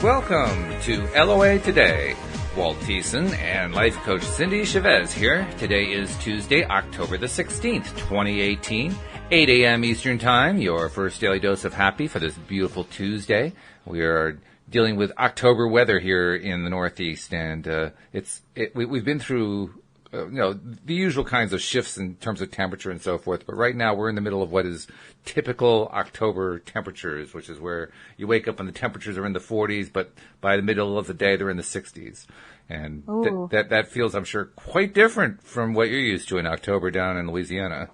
Welcome to LOA Today. Walt Thiessen and life coach Cindie Chavez here. Today is Tuesday, October the 16th, 2018, 8 a.m. Eastern Time, your first daily dose of happy for this beautiful Tuesday. We are dealing with October weather here in the Northeast, and we've been through the usual kinds of shifts in terms of temperature and so forth. But right now we're in the middle of what is typical October temperatures, which is where you wake up and the temperatures are in the 40s, but by the middle of the day they're in the 60s. And that feels, I'm sure, quite different from what you're used to in October down in Louisiana.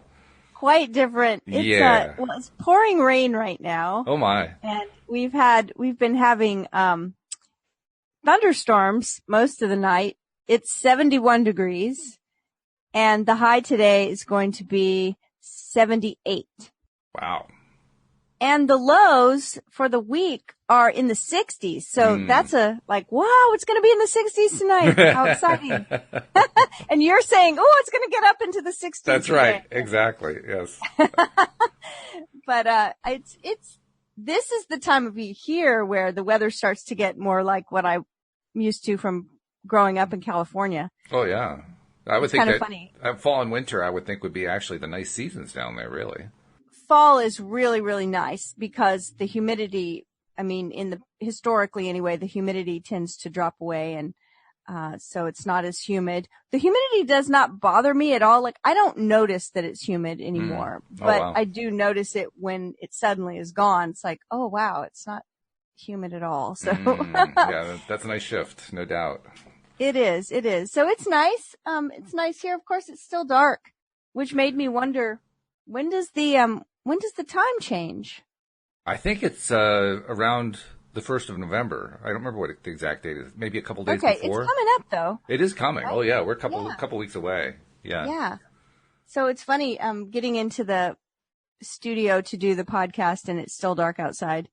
Quite different. It's pouring rain right now. Oh my. And we've been having thunderstorms most of the night. It's 71 degrees, and the high today is going to be 78. Wow. And the lows for the week are in the 60s. So that's wow, it's going to be in the 60s tonight. How exciting. And you're saying, it's going to get up into the 60s. That's today. right. Exactly. Yes. But this is the time of year where the weather starts to get more like what I'm used to from growing up in California. Oh yeah, I would think kind that of funny. Fall and winter, I would think, would be actually the nice seasons down there. Really, fall is really, really nice because the humidity. I mean, historically anyway, the humidity tends to drop away, and so it's not as humid. The humidity does not bother me at all. Like, I don't notice that it's humid anymore, but wow. I do notice it when it suddenly is gone. It's like, oh wow, it's not humid at all. So yeah, that's a nice shift, no doubt. It is. So it's nice. It's nice here. Of course, it's still dark, which made me wonder, when does the time change? I think it's around the 1st of November. I don't remember what the exact date is. Maybe a couple days before. Okay, it's coming up though. It is coming. Right? Oh yeah, we're a couple weeks away. Yeah. Yeah. So it's funny, getting into the studio to do the podcast and it's still dark outside,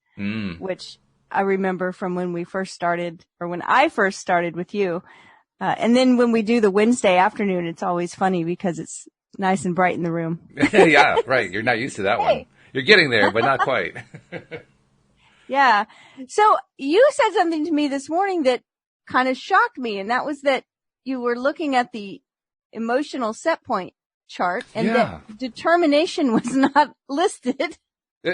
which I remember from when we first started, or when I first started with you. And then when we do the Wednesday afternoon, it's always funny because it's nice and bright in the room. Yeah, right. You're not used to that one. You're getting there, but not quite. Yeah. So you said something to me this morning that kind of shocked me, and that was that you were looking at the emotional set point chart and that determination was not listed.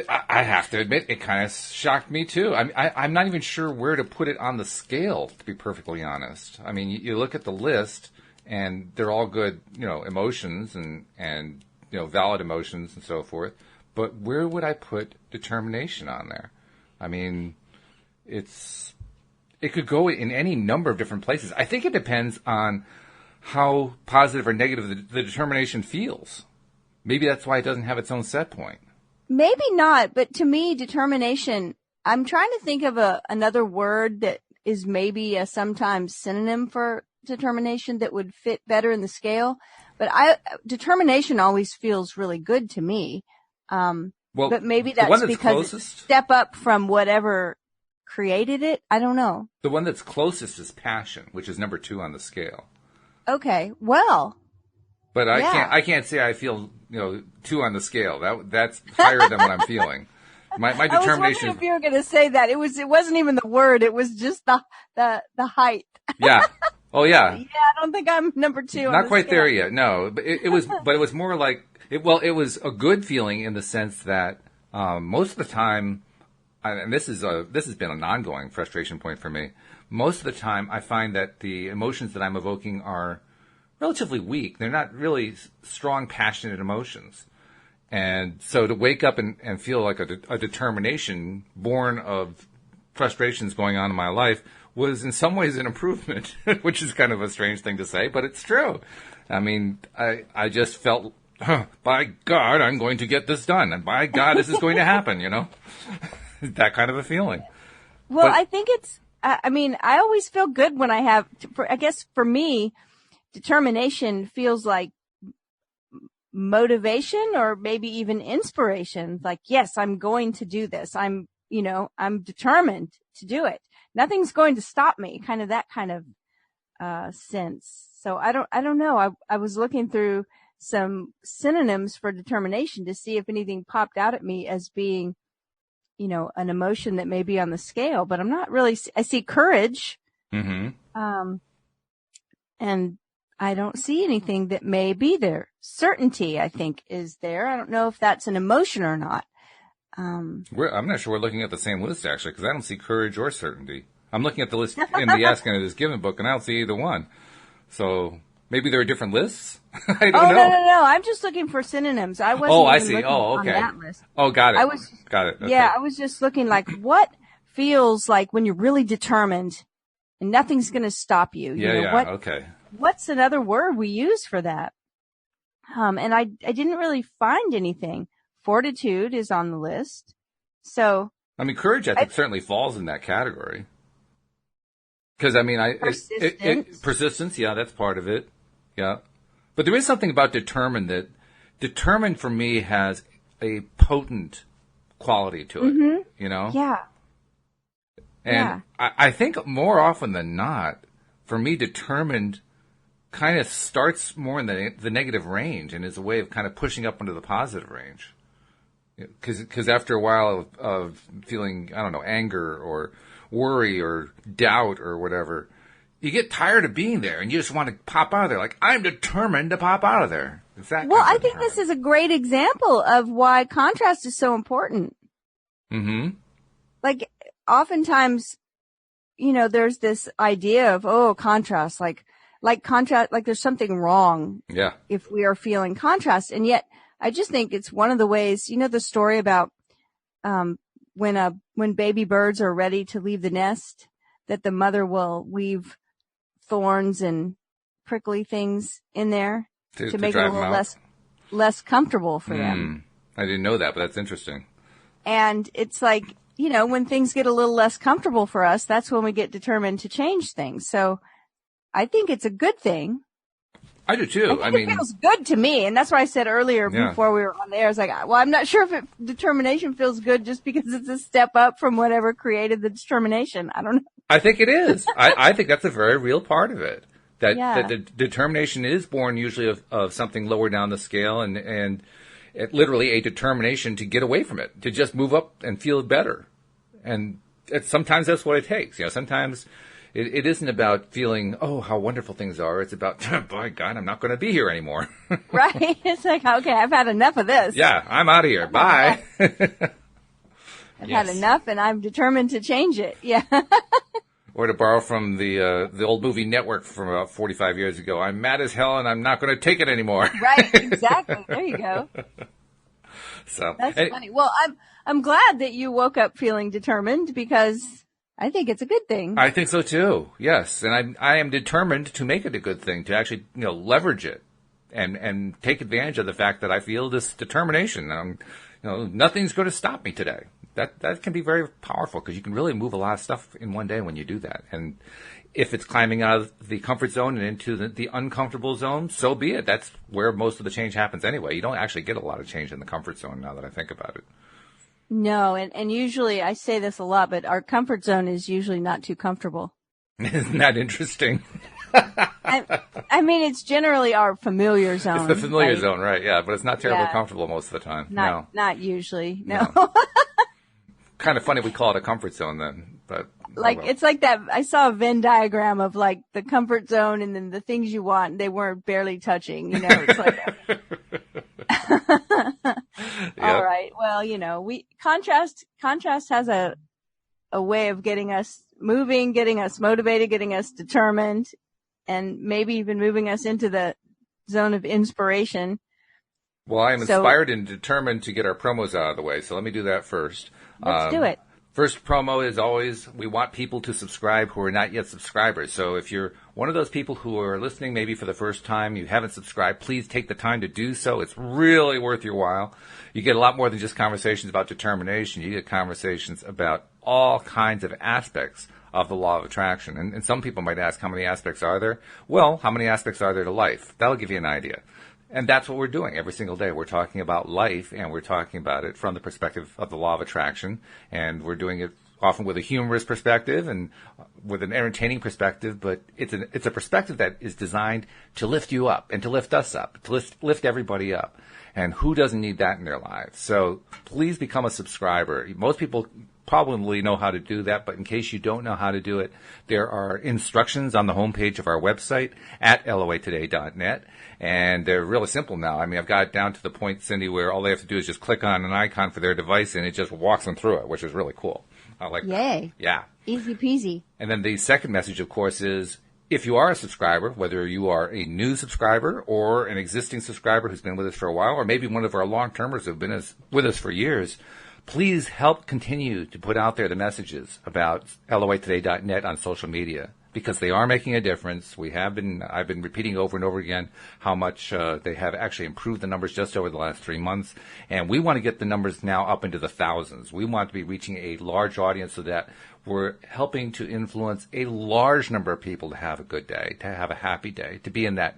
I have to admit, it kind of shocked me too. I'm not even sure where to put it on the scale, to be perfectly honest. I mean, you look at the list, and they're all good, emotions and valid emotions and so forth. But where would I put determination on there? I mean, it could go in any number of different places. I think it depends on how positive or negative the determination feels. Maybe that's why it doesn't have its own set point. Maybe not, but to me, determination, I'm trying to think of another word that is maybe a sometimes synonym for determination that would fit better in the scale. But determination always feels really good to me. But maybe that's because it's a step up from whatever created it. I don't know. The one that's closest is passion, which is number 2 on the scale. Okay, well. But I can't say I feel 2 on the scale. That's higher than what I'm feeling. My determination. I was wondering if you were going to say that. It wasn't even the word. It was just the height. Yeah. Oh yeah. Yeah, I don't think I'm number 2. Not quite there yet. No, but it was more like it was a good feeling in the sense that most of the time, and this has been an ongoing frustration point for me. Most of the time, I find that the emotions that I'm evoking are relatively weak. They're not really strong, passionate emotions. And so to wake up and feel like a determination born of frustrations going on in my life was in some ways an improvement, which is kind of a strange thing to say, but it's true. I mean, I just felt, by God, I'm going to get this done. And by God, this is going to happen, that kind of a feeling. Well, I think I always feel good when I have, I guess for me, determination feels like motivation or maybe even inspiration. Like, yes, I'm going to do this. I'm determined to do it. Nothing's going to stop me. Kind of that kind of sense. So I don't know. I was looking through some synonyms for determination to see if anything popped out at me as being, an emotion that may be on the scale, but I'm not really, I see courage. Mm-hmm. And I don't see anything that may be there. Certainty, I think, is there. I don't know if that's an emotion or not. I'm not sure we're looking at the same list, actually, because I don't see courage or certainty. I'm looking at the list in the Asking It Is Given book, and I don't see either one. So maybe there are different lists? I don't know. No. I'm just looking for synonyms. I wasn't I even see. looking Oh, okay. on that list. Oh, got it. Got it. Okay. Yeah, I was just looking like what feels like when you're really determined and nothing's going to stop you. Okay. What's another word we use for that? And I didn't really find anything. Fortitude is on the list. So. I mean, courage, I think, certainly falls in that category. Because, I mean, persistence, yeah, that's part of it. Yeah. But there is something about determined that determined for me has a potent quality to it, Yeah. And I think more often than not, for me, determined kind of starts more in the negative range and is a way of kind of pushing up into the positive range. Because after a while of feeling, I don't know, anger or worry or doubt or whatever, you get tired of being there and you just want to pop out of there. Like, I'm determined to pop out of there. Well, I think this is a great example of why contrast is so important. Mm-hmm. Like, oftentimes, there's this idea of, contrast, like contrast, like there's something wrong. Yeah. If we are feeling contrast. And yet, I just think it's one of the ways, the story about, when baby birds are ready to leave the nest, that the mother will weave thorns and prickly things in there to make it a little less comfortable for them. I didn't know that, but that's interesting. And it's like, when things get a little less comfortable for us, that's when we get determined to change things. So I think it's a good thing. I do too. I mean, it feels good to me, and that's why I said earlier before we were on the air, I was like, well, I'm not sure if determination feels good just because it's a step up from whatever created the determination. I don't know. I think it is. I think that's a very real part of it. That the determination is born usually of something lower down the scale, and literally a determination to get away from it, to just move up and feel better. And sometimes that's what it takes. Sometimes it isn't about feeling, oh, how wonderful things are. It's about, by God, I'm not going to be here anymore. Right. It's like, okay, I've had enough of this. Yeah, I'm out of here. Bye. I've had enough, and I'm determined to change it. Yeah. Or to borrow from the old movie Network from about 45 years ago, I'm mad as hell, and I'm not going to take it anymore. Right. Exactly. There you go. So that's funny. Well, I'm glad that you woke up feeling determined, because I think it's a good thing. I think so too. Yes, and I am determined to make it a good thing, to actually leverage it and take advantage of the fact that I feel this determination. Nothing's going to stop me today. That can be very powerful, because you can really move a lot of stuff in one day when you do that. And if it's climbing out of the comfort zone and into the uncomfortable zone, so be it. That's where most of the change happens anyway. You don't actually get a lot of change in the comfort zone, now that I think about it. No, and usually, I say this a lot, but our comfort zone is usually not too comfortable. Isn't that interesting? I mean, it's generally our familiar zone. It's the familiar zone, right? Yeah, but it's not terribly comfortable most of the time. Not usually, no. Kind of funny we call it a comfort zone then, but it's like that. I saw a Venn diagram of like the comfort zone and then the things you want. They weren't barely touching, It's like. All right. Well, contrast has a way of getting us moving, getting us motivated, getting us determined, and maybe even moving us into the zone of inspiration. Well, I am inspired and determined to get our promos out of the way, so let me do that first. Let's do it. First promo is always, we want people to subscribe who are not yet subscribers. So if you're one of those people who are listening maybe for the first time, you haven't subscribed, please take the time to do so. It's really worth your while. You get a lot more than just conversations about determination. You get conversations about all kinds of aspects of the law of attraction. And some people might ask, how many aspects are there? Well, how many aspects are there to life? That'll give you an idea. And that's what we're doing every single day. We're talking about life, and we're talking about it from the perspective of the law of attraction, and we're doing it often with a humorous perspective and with an entertaining perspective, but it's a perspective that is designed to lift you up and to lift us up, to lift everybody up. And who doesn't need that in their lives? So please become a subscriber. Most people probably know how to do that, but in case you don't know how to do it, there are instructions on the homepage of our website at loatoday.net, and they're really simple now. I mean, I've got it down to the point, Cindie, where all they have to do is just click on an icon for their device, and it just walks them through it, which is really cool. I like that. Yay. Yeah. Easy peasy. And then the second message, of course, is if you are a subscriber, whether you are a new subscriber or an existing subscriber who's been with us for a while, or maybe one of our long-termers who have been with us for years, please help continue to put out there the messages about loatoday.net on social media, because they are making a difference. I've been repeating over and over again how much they have actually improved the numbers just over the last 3 months. And we want to get the numbers now up into the thousands. We want to be reaching a large audience so that we're helping to influence a large number of people to have a good day, to have a happy day, to be in that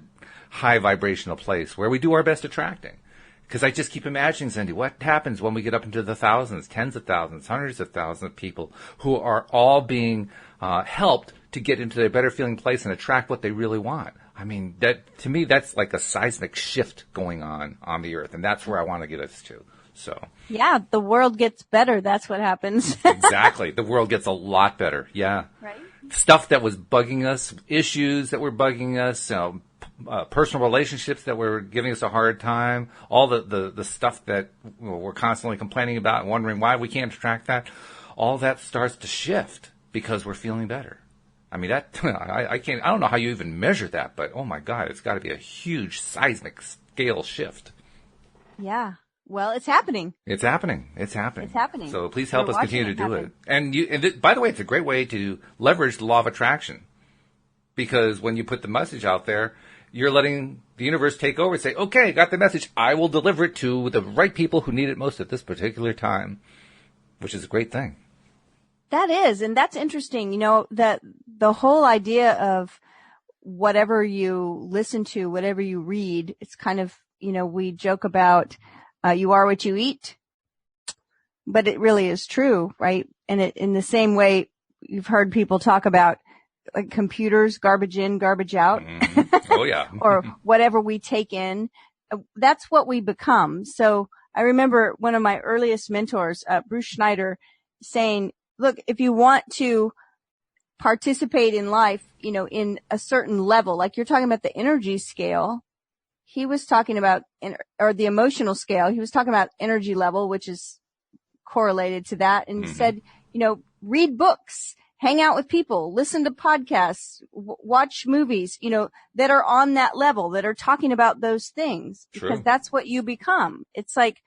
high vibrational place where we do our best attracting. Because I just keep imagining, Cindie, what happens when we get up into the thousands, tens of thousands, hundreds of thousands of people who are all being helped to get into a better feeling place and attract what they really want. I mean, that to me, that's like a seismic shift going on the earth, and that's where I want to get us to. So yeah, the world gets better. That's what happens. Exactly. The world gets a lot better. Yeah. Right. Stuff that was bugging us, issues that were bugging us, personal relationships that were giving us a hard time, all the stuff that we're constantly complaining about and wondering why we can't attract that, all that starts to shift because we're feeling better. I mean, that I don't know how you even measure that, but oh my God, it's got to be a huge seismic scale shift. Yeah. Well, it's happening. It's happening. So please help us continue to do it. And by the way, it's a great way to leverage the law of attraction, because when you put the message out there, you're letting the universe take over and say, okay, got the message. I will deliver it to the right people who need it most at this particular time, which is a great thing. That is. And that's interesting. That the whole idea of whatever you listen to, whatever you read, it's kind of, we joke about, you are what you eat, but it really is true, right? And in the same way, you've heard people talk about like computers, garbage in, garbage out. Mm-hmm. Oh yeah. Or whatever we take in, that's what we become. So I remember one of my earliest mentors, Bruce Schneider, saying, look, if you want to participate in life, in a certain level, like you're talking about the energy scale, he was talking about, or the emotional scale, he was talking about energy level, which is correlated to that, and said, read books, hang out with people, listen to podcasts, watch movies, that are on that level, that are talking about those things, because that's what you become. It's like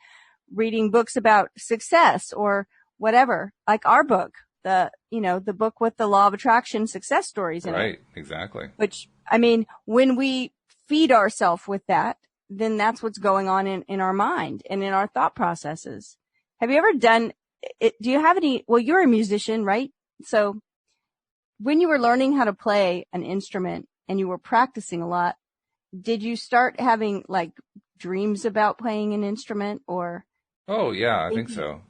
reading books about success or whatever, like our book, the book with the law of attraction success stories in it. Right, exactly. Which, I mean, when we feed ourselves with that, then that's what's going on in our mind and in our thought processes. Have you ever done it? Do you have any, well, you're a musician, right? So when you were learning how to play an instrument and you were practicing a lot, did you start having like dreams about playing an instrument or? Oh yeah, I think so.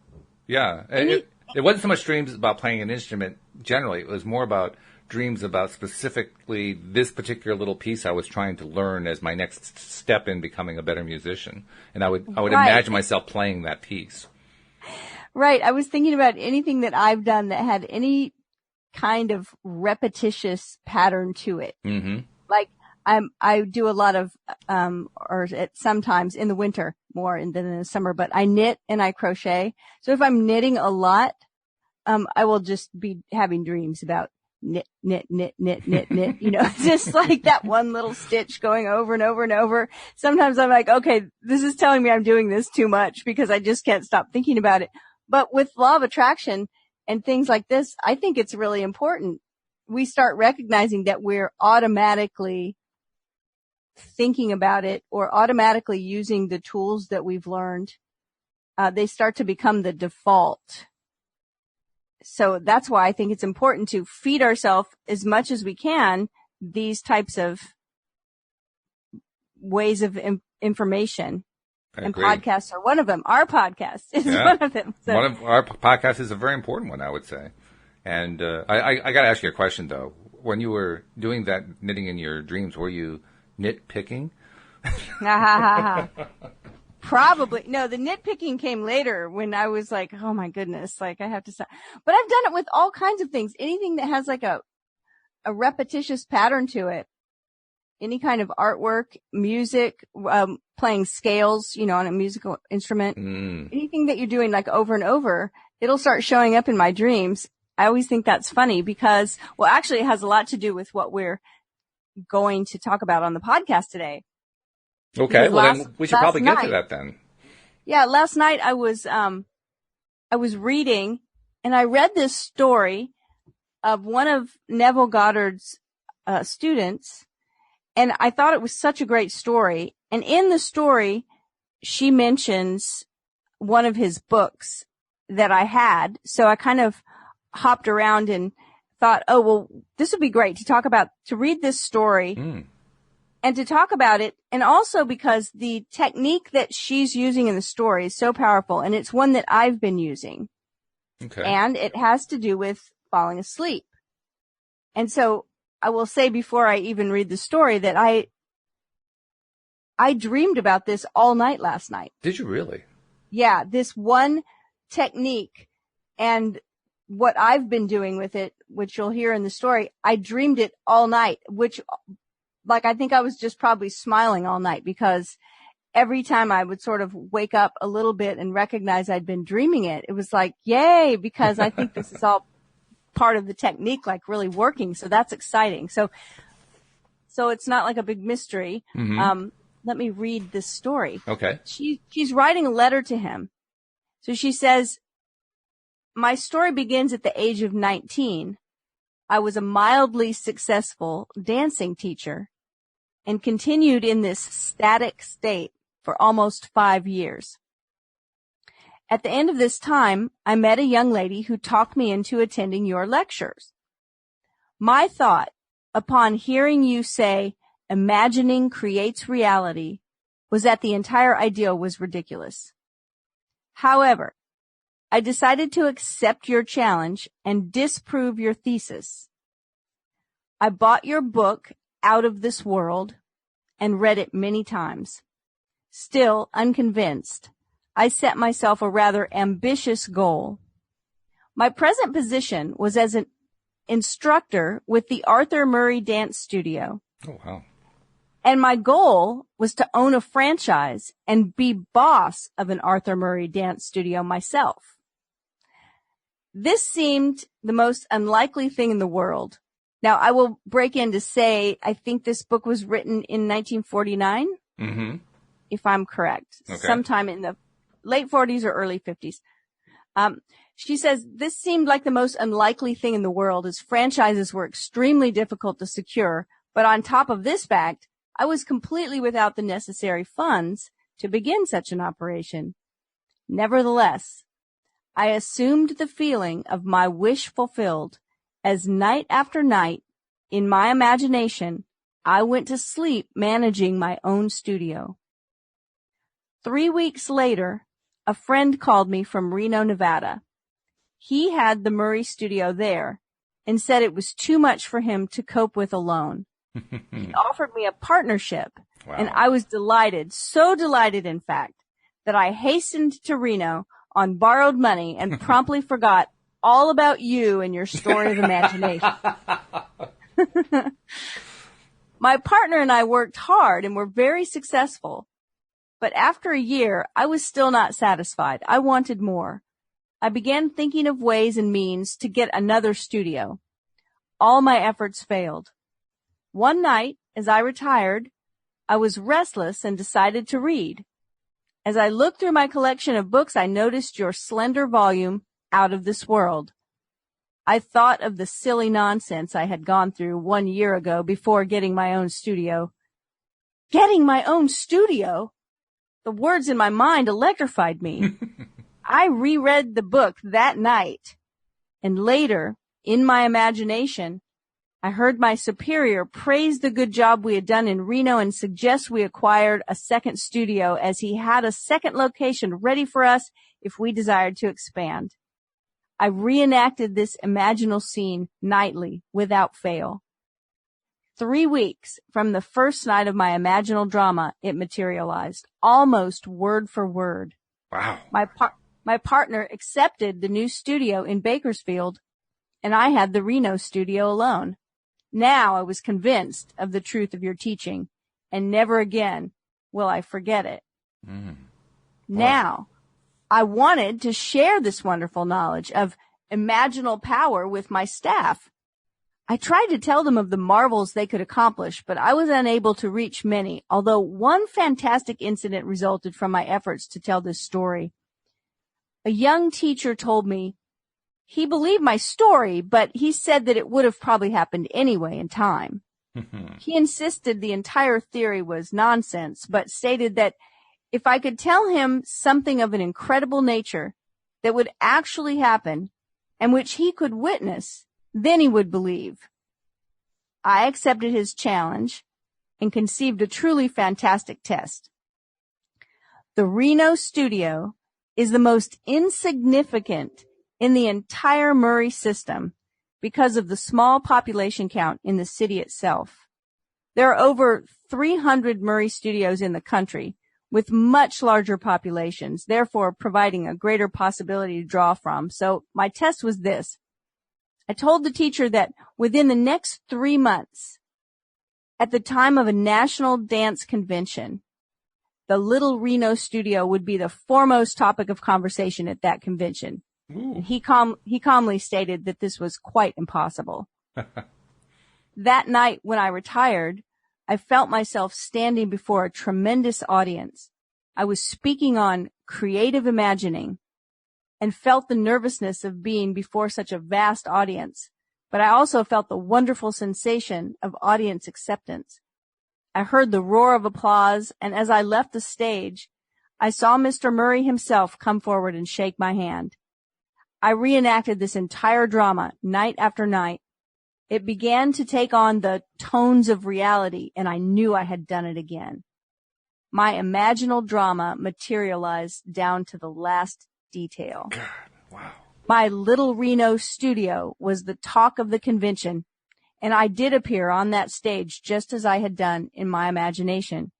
Yeah. It wasn't so much dreams about playing an instrument generally. It was more about dreams about specifically this particular little piece I was trying to learn as my next step in becoming a better musician. And I would imagine myself playing that piece. Right. I was thinking about anything that I've done that had any kind of repetitious pattern to it. Mm-hmm. Like I do a lot of, sometimes in the winter more than in the summer, but I knit and I crochet. So if I'm knitting a lot, I will just be having dreams about knit, just like that one little stitch going over and over and over. Sometimes I'm like, okay, this is telling me I'm doing this too much because I just can't stop thinking about it. But with law of attraction and things like this, I think it's really important. We start recognizing that we're automatically thinking about it or automatically using the tools that we've learned. They start to become the default. So that's why I think it's important to feed ourselves as much as we can these types of ways of information. And podcasts are one of them. Our podcast is one of them. So. One of our podcasts is a very important one, I would say. And I got to ask you a question, though. When you were doing that knitting in your dreams, were you nitpicking? Probably. No, the nitpicking came later when I was like, oh my goodness, like I have to stop. But I've done it with all kinds of things. Anything that has like a repetitious pattern to it. Any kind of artwork, music, playing scales, on a musical instrument. Anything that you're doing like over and over, it'll start showing up in my dreams. I always think that's funny because, well, actually it has a lot to do with what we're going to talk about on the podcast today. Okay, well then we should probably get to that then. Yeah, last night I was reading and I read this story of one of Neville Goddard's students, and I thought it was such a great story. And in the story, she mentions one of his books that I had, so I kind of hopped around and thought, oh, well, this would be great to read this story and to talk about it. And also because the technique that she's using in the story is so powerful, and it's one that I've been using. Okay. And it has to do with falling asleep. And so I will say before I even read the story that I dreamed about this all night last night. Did you really? Yeah, this one technique and what I've been doing with it, which you'll hear in the story, I dreamed it all night, which, like, I think I was just probably smiling all night because every time I would sort of wake up a little bit and recognize I'd been dreaming it, it was like, yay, because I think this is all part of the technique, like really working. So that's exciting. So it's not like a big mystery. Mm-hmm. Let me read this story. Okay. She's writing a letter to him. So she says, my story begins at the age of 19. I was a mildly successful dancing teacher and continued in this static state for almost 5 years. At the end of this time, I met a young lady who talked me into attending your lectures. My thought, upon hearing you say, imagining creates reality, was that the entire idea was ridiculous. However, I decided to accept your challenge and disprove your thesis. I bought your book, Out of This World, and read it many times. Still unconvinced, I set myself a rather ambitious goal. My present position was as an instructor with the Arthur Murray Dance Studio. Oh, wow. And my goal was to own a franchise and be boss of an Arthur Murray Dance Studio myself. This seemed the most unlikely thing in the world. Now, I will break in to say I think this book was written in 1949, if I'm correct, sometime in the late 40s or early 50s. She says, this seemed like the most unlikely thing in the world as franchises were extremely difficult to secure. But on top of this fact, I was completely without the necessary funds to begin such an operation. Nevertheless, I assumed the feeling of my wish fulfilled as night after night, in my imagination, I went to sleep managing my own studio. 3 weeks later, a friend called me from Reno, Nevada. He had the Murray studio there and said it was too much for him to cope with alone. He offered me a partnership, and I was delighted, so delighted, in fact, that I hastened to Reno on borrowed money and promptly forgot all about you and your story of imagination. My partner and I worked hard and were very successful. But after a year, I was still not satisfied. I wanted more. I began thinking of ways and means to get another studio. All my efforts failed. One night, as I retired, I was restless and decided to read. As I looked through my collection of books, I noticed your slender volume, Out of This World. I thought of the silly nonsense I had gone through 1 year ago before getting my own studio. Getting my own studio? The words in my mind electrified me. I reread the book that night, and later, in my imagination, I heard my superior praise the good job we had done in Reno and suggest we acquired a second studio as he had a second location ready for us if we desired to expand. I reenacted this imaginal scene nightly without fail. 3 weeks from the first night of my imaginal drama, it materialized, almost word for word. Wow. My partner accepted the new studio in Bakersfield, and I had the Reno studio alone. Now I was convinced of the truth of your teaching, and never again will I forget it. Now, I wanted to share this wonderful knowledge of imaginal power with my staff. I tried to tell them of the marvels they could accomplish, but I was unable to reach many, although one fantastic incident resulted from my efforts to tell this story. A young teacher told me he believed my story, but he said that it would have probably happened anyway in time. He insisted the entire theory was nonsense, but stated that if I could tell him something of an incredible nature that would actually happen and which he could witness, then he would believe. I accepted his challenge and conceived a truly fantastic test. The Reno studio is the most insignificant in the entire Murray system because of the small population count in the city itself. There are over 300 Murray studios in the country with much larger populations, therefore providing a greater possibility to draw from. So my test was this. I told the teacher that within the next 3 months, at the time of a national dance convention, the little Reno studio would be the foremost topic of conversation at that convention. And he calmly stated that this was quite impossible. That night when I retired, I felt myself standing before a tremendous audience. I was speaking on creative imagining and felt the nervousness of being before such a vast audience, but I also felt the wonderful sensation of audience acceptance. I heard the roar of applause, and as I left the stage, I saw Mr. Murray himself come forward and shake my hand. I reenacted this entire drama night after night. It began to take on the tones of reality, and I knew I had done it again. My imaginal drama materialized down to the last detail. God, wow. My little Reno studio was the talk of the convention, and I did appear on that stage just as I had done in my imagination.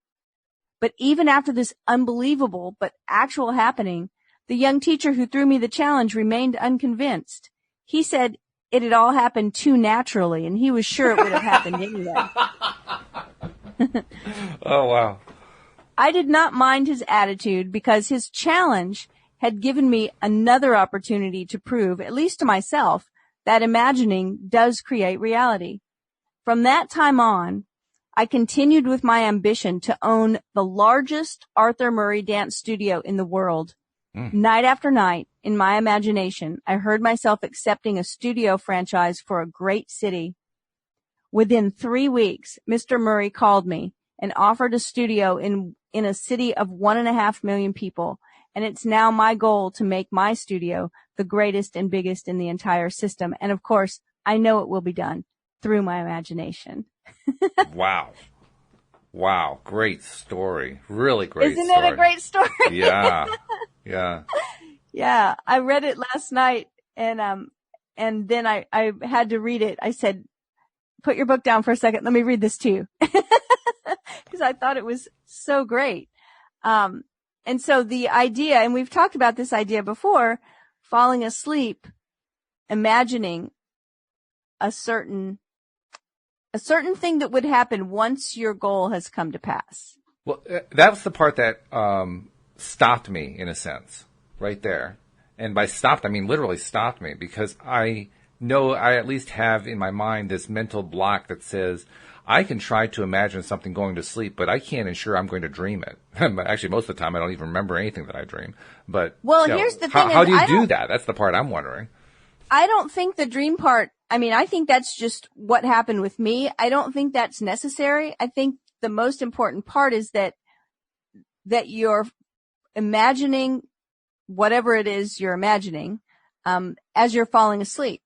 But even after this unbelievable but actual happening, the young teacher who threw me the challenge remained unconvinced. He said it had all happened too naturally, and he was sure it would have happened anyway. Oh, wow. I did not mind his attitude because his challenge had given me another opportunity to prove, at least to myself, that imagining does create reality. From that time on, I continued with my ambition to own the largest Arthur Murray dance studio in the world. Night after night, in my imagination, I heard myself accepting a studio franchise for a great city. Within 3 weeks, Mr. Murray called me and offered a studio in a city of 1.5 million people, and it's now my goal to make my studio the greatest and biggest in the entire system. And of course, I know it will be done through my imagination. Wow. Wow. Great story. Really great Isn't story. it a great story? Yeah. Yeah. Yeah. I read it last night and then I had to read it. I said, put your book down for a second. Let me read this to you. Because I thought it was so great. And so the idea, and we've talked about this idea before, falling asleep, imagining a certain thing that would happen once your goal has come to pass. Well, that was the part that stopped me, in a sense, right there. And by stopped, I mean literally stopped me, because I know I at least have in my mind this mental block that says, I can try to imagine something going to sleep, but I can't ensure I'm going to dream it. Actually, most of the time, I don't even remember anything that I dream. But well, here's the thing: how do you do that? That's the part I'm wondering. I don't think the dream part. I mean, I think that's just what happened with me. I don't think that's necessary. I think the most important part is that you're imagining whatever it is you're imagining as you're falling asleep.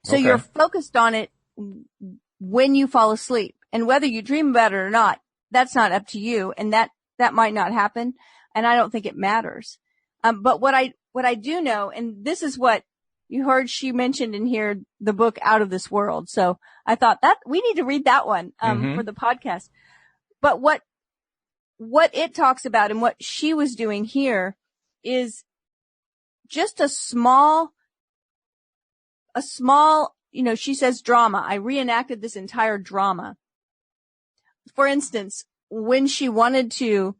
So Okay. you're focused on it when you fall asleep. And whether you dream about it or not, that's not up to you. And that might not happen. And I don't think it matters. But what I do know, and this is what you heard she mentioned in here, the book Out of This World. So I thought that we need to read that one, for the podcast. But what it talks about and what she was doing here is just a small, she says drama. I reenacted this entire drama. For instance, when she wanted to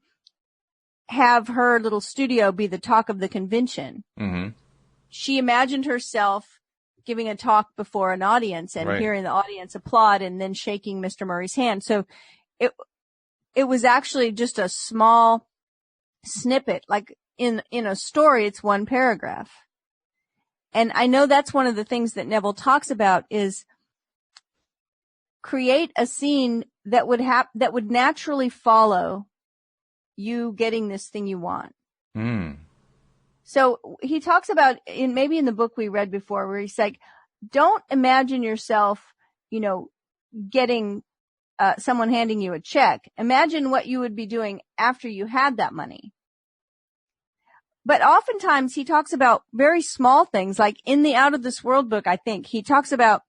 have her little studio be the talk of the convention, she imagined herself giving a talk before an audience and hearing the audience applaud and then shaking Mr. Murray's hand. So it was actually just a small snippet. Like in a story, it's one paragraph. And I know that's one of the things that Neville talks about is create a scene that would naturally follow you getting this thing you want. So he talks about maybe in the book we read before where he's like, don't imagine yourself, getting someone handing you a check. Imagine what you would be doing after you had that money. But oftentimes he talks about very small things, like in the Out of This World book, I think he talks about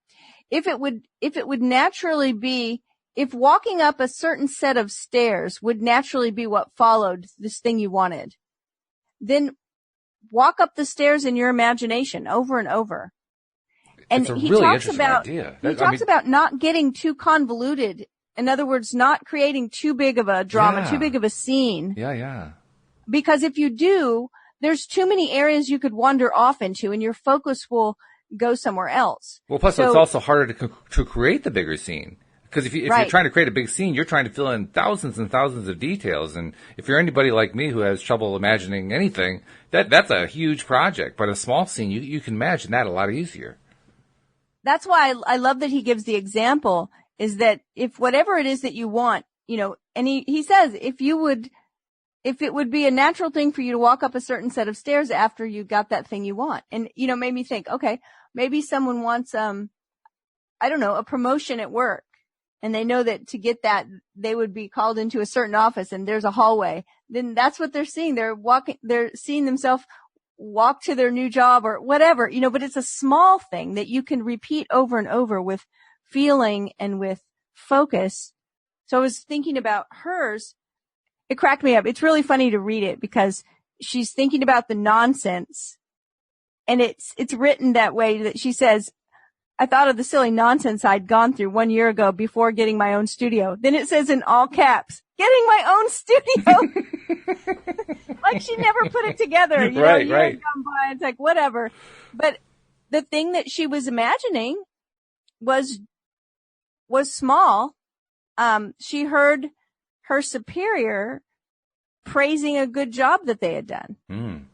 if it would naturally be, if walking up a certain set of stairs would naturally be what followed this thing you wanted, then walk up the stairs in your imagination over and over. And it's a really interesting idea. He talks about not getting too convoluted. In other words, not creating too big of a drama, too big of a scene. Yeah. Because if you do, there's too many areas you could wander off into and your focus will go somewhere else. Well, plus it's also harder to create the bigger scene. Because if you're trying to create a big scene, you're trying to fill in thousands and thousands of details. And if you're anybody like me who has trouble imagining anything, that's a huge project. But a small scene, you can imagine that a lot easier. That's why I love that he gives the example is that if whatever it is that you want, and he says if it would be a natural thing for you to walk up a certain set of stairs after you got that thing you want. And, made me think, okay, maybe someone wants, a promotion at work. And they know that to get that, they would be called into a certain office and there's a hallway. Then that's what they're seeing. They're seeing themselves walk to their new job or whatever, but it's a small thing that you can repeat over and over with feeling and with focus. So I was thinking about hers. It cracked me up. It's really funny to read it because she's thinking about the nonsense and it's written that way that she says, I thought of the silly nonsense I'd gone through 1 year ago before getting my own studio. Then it says in all caps, getting my own studio. Like she never put it together. Right. Come by, it's like, whatever. But the thing that she was imagining was small. She heard her superior praising a good job that they had done.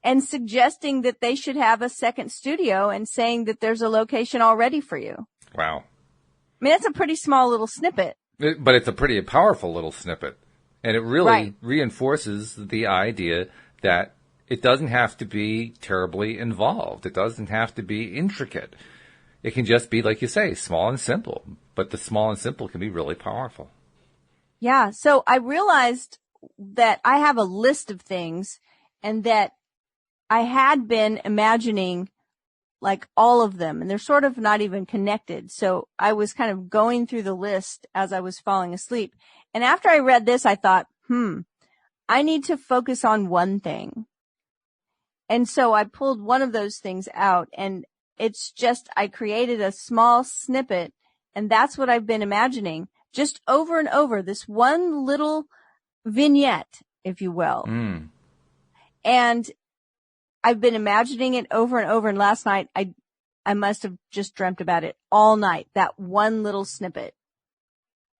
And suggesting that they should have a second studio and saying that there's a location already for you. Wow. I mean, that's a pretty small little snippet. But it's a pretty powerful little snippet. And it really reinforces the idea that it doesn't have to be terribly involved. It doesn't have to be intricate. It can just be, like you say, small and simple. But the small and simple can be really powerful. Yeah. So I realized that I have a list of things and that I had been imagining like all of them and they're sort of not even connected. So I was kind of going through the list as I was falling asleep. And after I read this, I thought, I need to focus on one thing. And so I pulled one of those things out and it's just, I created a small snippet and that's what I've been imagining just over and over, this one little vignette, if you will. And I've been imagining it over and over. And last night, I must have just dreamt about it all night, that one little snippet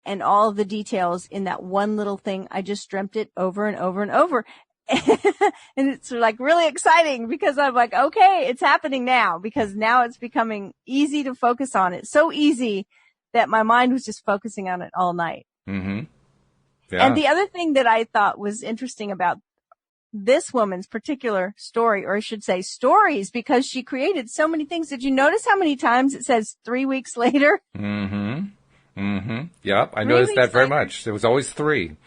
and all of the details in that one little thing. I just dreamt it over and over and over. And it's like really exciting because I'm like, okay, it's happening now because now it's becoming easy to focus on it. So easy that my mind was just focusing on it all night. Yeah. And the other thing that I thought was interesting about this woman's particular story, or I should say stories, because she created so many things. Did you notice how many times it says 3 weeks later? Mm-hmm. Mm-hmm. Yep. I 3 noticed weeks that very later. much. There was always 3.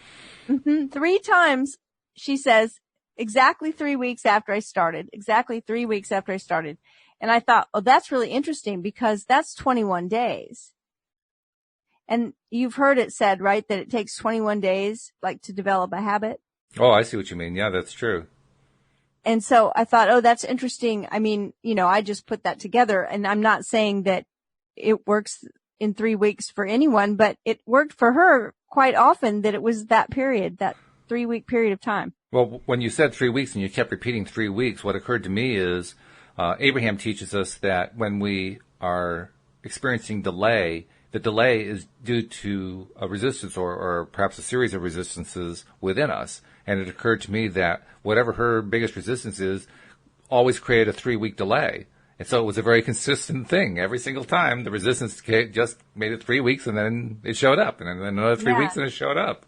Mm-hmm. 3 times she says, exactly 3 weeks after I started, exactly 3 weeks after I started. And I thought, oh, that's really interesting because that's 21 days. And you've heard it said, right, that it takes 21 days, like, to develop a habit. Oh, I see what you mean. Yeah, that's true. And so I thought, oh, that's interesting. I mean, I just put that together, and I'm not saying that it works in 3 weeks for anyone, but it worked for her quite often, that it was that period, that 3-week period of time. Well, when you said 3 weeks and you kept repeating 3 weeks, what occurred to me is Abraham teaches us that when we are experiencing delay, the delay is due to a resistance or perhaps a series of resistances within us. And it occurred to me that whatever her biggest resistance is, always create a 3-week delay. And so it was a very consistent thing. Every single time, the resistance just made it 3 weeks, and then it showed up. And then another 3 weeks, and it showed up.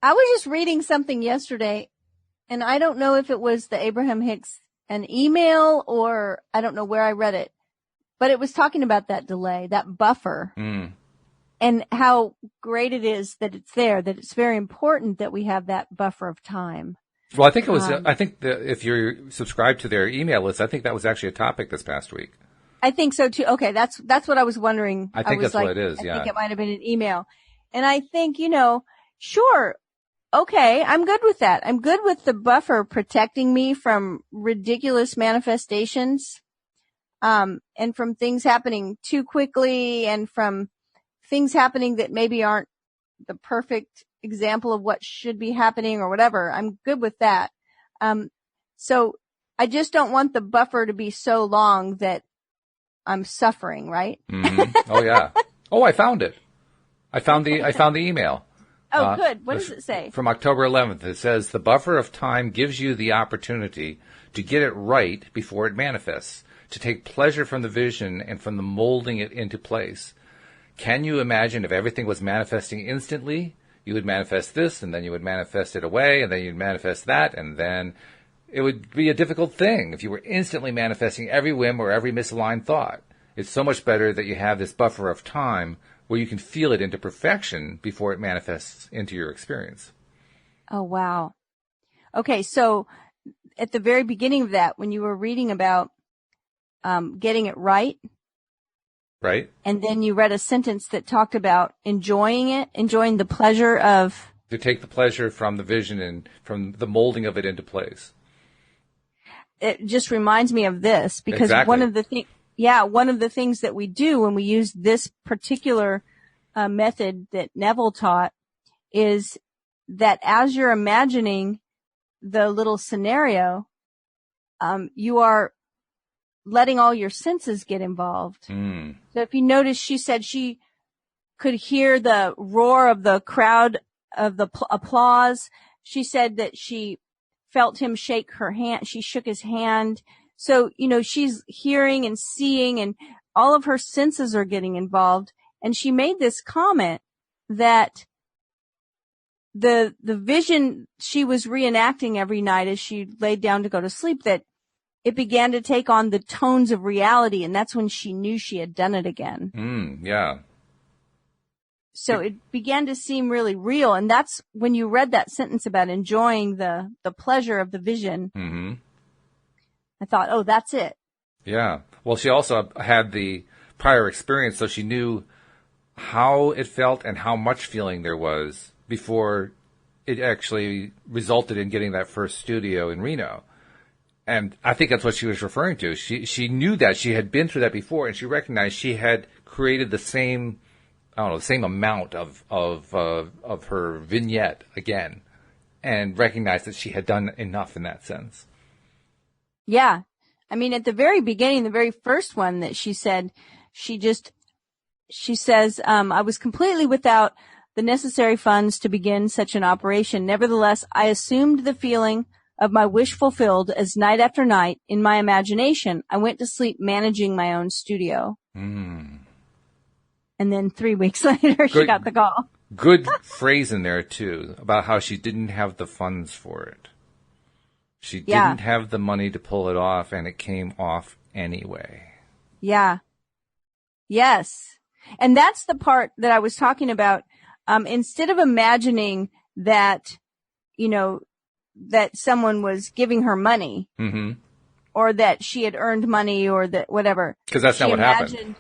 I was just reading something yesterday, and I don't know if it was the Abraham Hicks, an email, or I don't know where I read it. But it was talking about that delay, that buffer, and how great it is that it's there, that it's very important that we have that buffer of time. Well, I think it was. I think that if you're subscribed to their email list, I think that was actually a topic this past week. I think so too. Okay, that's what I was wondering. I think that's what it is. I think it might have been an email, and I think sure, okay, I'm good with that. I'm good with the buffer protecting me from ridiculous manifestations. And from things happening too quickly, and from things happening that maybe aren't the perfect example of what should be happening or whatever. I'm good with that. So I just don't want the buffer to be so long that I'm suffering, right? Mm-hmm. Oh yeah. Oh, I found it. I found the email. Oh, good. What does it say? From October 11th, it says, the buffer of time gives you the opportunity to get it right before it manifests, to take pleasure from the vision and from the molding it into place. Can you imagine if everything was manifesting instantly? You would manifest this, and then you would manifest it away, and then you'd manifest that, and then it would be a difficult thing if you were instantly manifesting every whim or every misaligned thought. It's so much better that you have this buffer of time where you can feel it into perfection before it manifests into your experience. Oh, wow. Okay, so at the very beginning of that, when you were reading about getting it right. Right. And then you read a sentence that talked about enjoying the pleasure of. To take the pleasure from the vision and from the molding of it into place. It just reminds me of this because exactly. one of the things that we do when we use this particular method that Neville taught is that as you're imagining the little scenario, you are letting all your senses get involved. So if you notice, she said she could hear the roar of the crowd of the applause. She said that she felt him shake her hand. She shook his hand. So, she's hearing and seeing, and all of her senses are getting involved. And she made this comment that the vision she was reenacting every night as she laid down to go to sleep, that it began to take on the tones of reality, and that's when she knew she had done it again. Yeah. So it began to seem really real, and that's when you read that sentence about enjoying the pleasure of the vision. Mm-hmm. I thought, oh, that's it. Yeah. Well, she also had the prior experience, so she knew how it felt and how much feeling there was before it actually resulted in getting that first studio in Reno. And I think that's what she was referring to. She knew that she had been through that before, and she recognized she had created the same amount of her vignette again, and recognized that she had done enough in that sense. Yeah. I mean, at the very beginning, the very first one that she said, she says, I was completely without the necessary funds to begin such an operation. Nevertheless, I assumed the feeling of my wish fulfilled as night after night, in my imagination, I went to sleep managing my own studio. And then 3 weeks later, she got the call. Good phrase in there, too, about how she didn't have the funds for it. She didn't have the money to pull it off, and it came off anyway. Yeah. Yes. And that's the part that I was talking about. Instead of imagining that, that someone was giving her money, or that she had earned money, or that whatever. Because that's not what happened.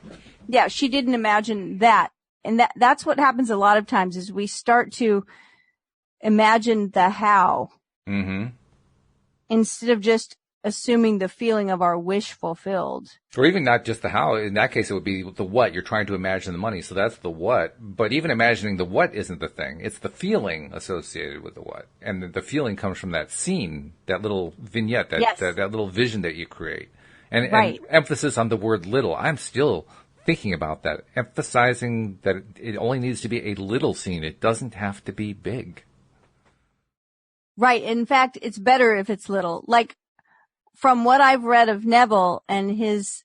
Yeah, she didn't imagine that. And that's what happens a lot of times is we start to imagine the how. Instead of just assuming the feeling of our wish fulfilled. Or even not just the how. In that case, it would be the what. You're trying to imagine the money. So that's the what. But even imagining the what isn't the thing. It's the feeling associated with the what. And the feeling comes from that scene, that little vignette, that little vision that you create. And emphasis on the word little. I'm still thinking about that. Emphasizing that it only needs to be a little scene. It doesn't have to be big. Right. In fact, it's better if it's little. Like, from what I've read of Neville and his,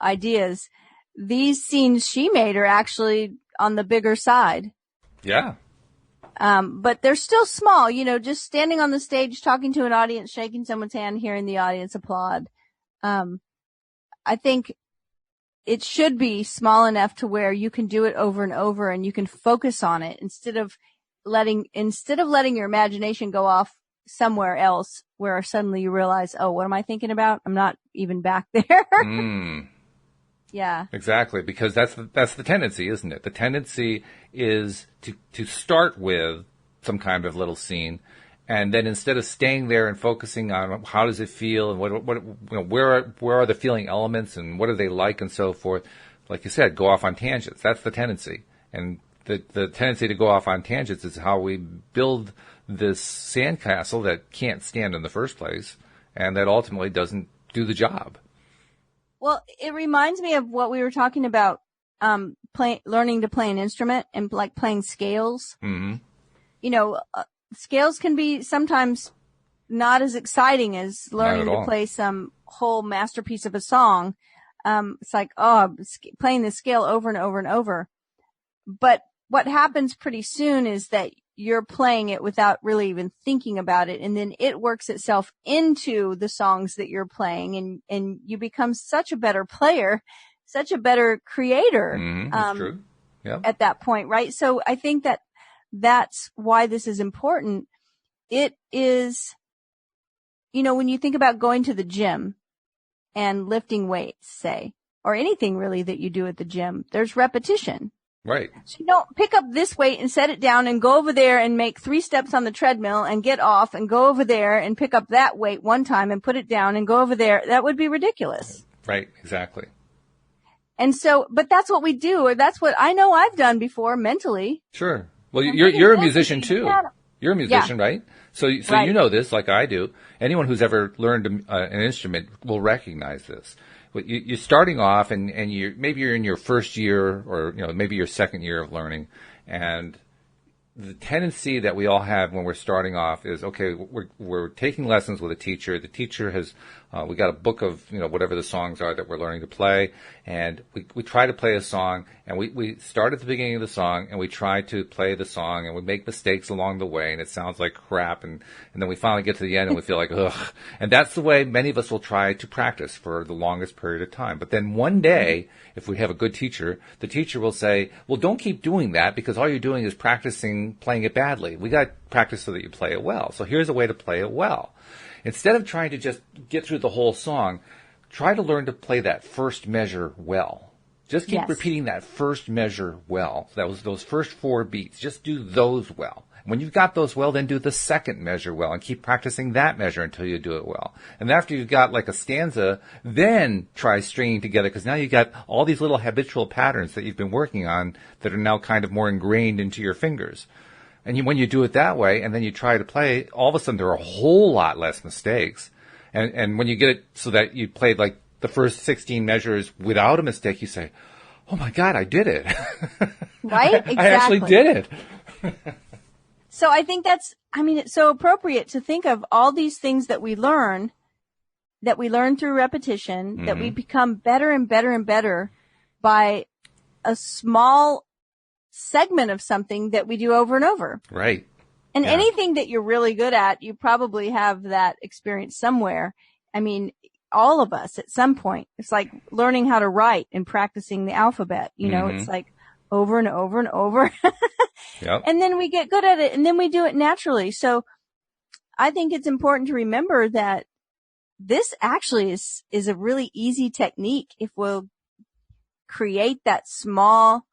ideas, these scenes she made are actually on the bigger side. Yeah. But they're still small, just standing on the stage, talking to an audience, shaking someone's hand, hearing the audience applaud. I think it should be small enough to where you can do it over and over and you can focus on it instead of letting your imagination go off somewhere else where suddenly you realize, oh, what am I thinking about? I'm not even back there. Yeah. Exactly, because that's the tendency, isn't it? The tendency is to start with some kind of little scene, and then instead of staying there and focusing on how does it feel and where are the feeling elements and what are they like and so forth, like you said, go off on tangents. That's the tendency, and the tendency to go off on tangents is how we build this sandcastle that can't stand in the first place, and that ultimately doesn't do the job. Well, it reminds me of what we were talking about, learning to play an instrument and like playing scales. Scales can be sometimes not as exciting as learning to play some whole masterpiece of a song. It's like, playing the scale over and over and over. But what happens pretty soon is that you're playing it without really even thinking about it. And then it works itself into the songs that you're playing, and you become such a better player, such a better creator. That's true. Yep. At that point, right? So I think that's why this is important. It is, when you think about going to the gym and lifting weights, say, or anything really that you do at the gym, there's repetition. Right. So you don't pick up this weight and set it down and go over there and make 3 steps on the treadmill and get off and go over there and pick up that weight one time and put it down and go over there. That would be ridiculous. Right. Exactly. And so, but that's what we do, or that's what I know I've done before mentally. Sure. Well, you're a musician too. You're a musician, right? So right. You know this like I do. Anyone who's ever learned an instrument will recognize this. You're starting off, and maybe you're in your first year, or maybe your second year of learning, and the tendency that we all have when we're starting off is, okay, we're taking lessons with a teacher. The teacher has we got a book of whatever the songs are that we're learning to play, and we try to play a song, and we start at the beginning of the song, and we try to play the song, and we make mistakes along the way, and it sounds like crap, and then we finally get to the end, and we feel like ugh. And that's the way many of us will try to practice for the longest period of time. But then one day, if we have a good teacher, the teacher will say, well, don't keep doing that, because all you're doing is practicing playing it badly. We got to practice so that you play it well. So here's a way to play it well. Instead of trying to just get through the whole song, try to learn to play that first measure well. Just keep repeating that first measure well. Those first 4 beats. Just do those well. When you've got those well, then do the second measure well, and keep practicing that measure until you do it well. And after you've got like a stanza, then try stringing together, because now you've got all these little habitual patterns that you've been working on that are now kind of more ingrained into your fingers. And when you do it that way, and then you try to play, all of a sudden there are a whole lot less mistakes. And when you get it so that you played like the first 16 measures without a mistake, you say, oh my God, I did it. Right? Exactly. I actually did it. So I think it's so appropriate to think of all these things that we learn through repetition, that we become better and better and better by a small segment of something that we do over and over. Right. And Yeah. anything that you're really good at, you probably have that experience somewhere. I mean, all of us at some point. It's like learning how to write and practicing the alphabet. You know, it's like over and over and over. Yep. And then we get good at it and then we do it naturally. So I think it's important to remember that this actually is a really easy technique if we'll create that small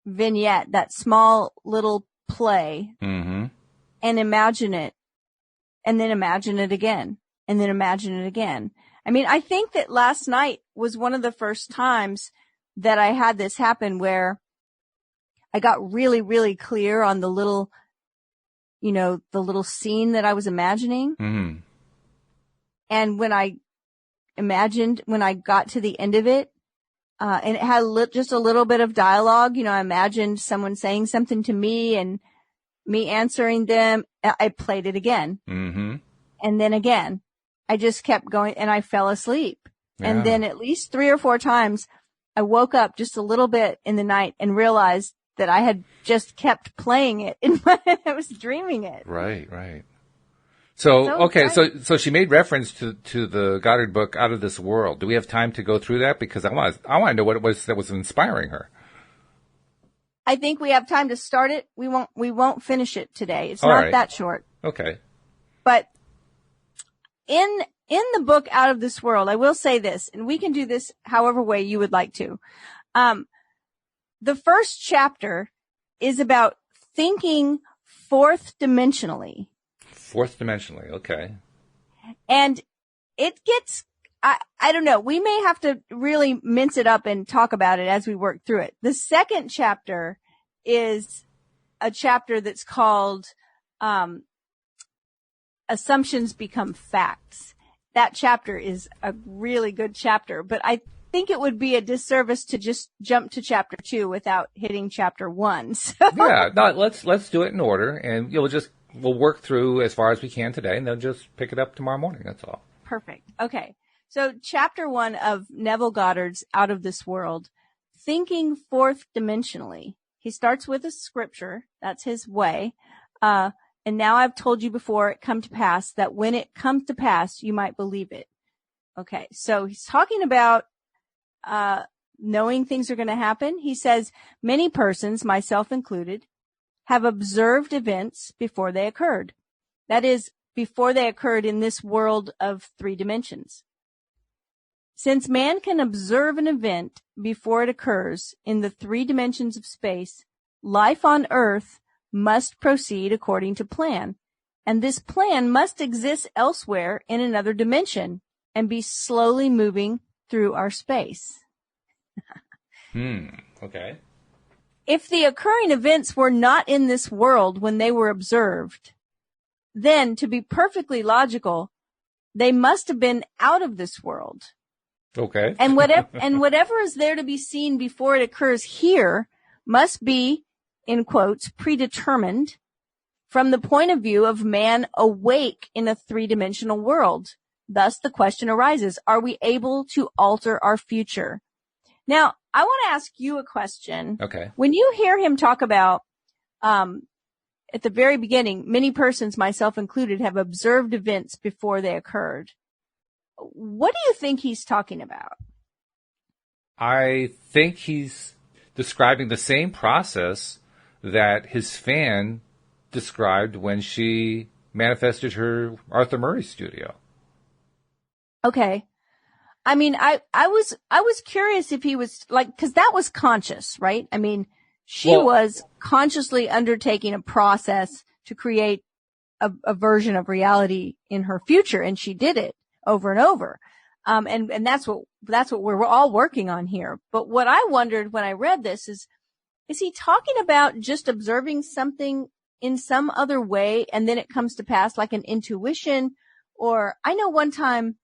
vignette, that small little play, and imagine it, and then imagine it again, and then imagine it again. I mean, I think that last night was one of the first times that I had this happen where I got really, really clear on the little, you know, the little scene that I was imagining. Mm-hmm. And when I got to the end of it, and it had just a little bit of dialogue, you know, I imagined someone saying something to me and me answering them. I played it again. Mm-hmm. And then again. I just kept going and I fell asleep. Yeah. And then at least 3 or 4 times I woke up just a little bit in the night and realized that I had just kept playing it I was dreaming it. Right, right. So so she made reference to the Goddard book Out of This World. Do we have time to go through that? Because I want to know what it was that was inspiring her. I think we have time to start it. We won't finish it today. It's not that short. Okay. But in the book Out of This World, I will say this, and we can do this however way you would like to. The first chapter is about thinking fourth dimensionally. Fourth dimensionally, okay. And it gets, I don't know, we may have to really mince it up and talk about it as we work through it. The second chapter is a chapter that's called Assumptions Become Facts. That chapter is a really good chapter, but I think it would be a disservice to just jump to chapter 2 without hitting chapter 1. So. Yeah, no, let's do it in order, and we'll work through as far as we can today, and then just pick it up tomorrow morning. That's all. Perfect. Okay. So chapter 1 of Neville Goddard's Out of This World, thinking fourth dimensionally. He starts with a scripture. That's his way. And now I've told you before it come to pass that when it comes to pass, you might believe it. Okay. So he's talking about knowing things are going to happen. He says, many persons, myself included, have observed events before they occurred. That is, before they occurred in this world of 3 dimensions. Since man can observe an event before it occurs in the 3 dimensions of space, life on Earth must proceed according to plan. And this plan must exist elsewhere in another dimension and be slowly moving through our space. Okay. If the occurring events were not in this world when they were observed, then, to be perfectly logical, they must have been out of this world. Okay. And whatever is there to be seen before it occurs here must be, in quotes, predetermined from the point of view of man awake in a 3-dimensional world. Thus, the question arises, are we able to alter our future? Now, I want to ask you a question. Okay. When you hear him talk about, at the very beginning, many persons, myself included, have observed events before they occurred. What do you think he's talking about? I think he's describing the same process that his fan described when she manifested her Arthur Murray studio. Okay. I mean, I was curious if he was like, cause that was conscious, right? I mean, she was consciously undertaking a process to create a version of reality in her future, and she did it over and over. And that's what we're all working on here. But what I wondered when I read this is he talking about just observing something in some other way and then it comes to pass, like an intuition? Or I know one time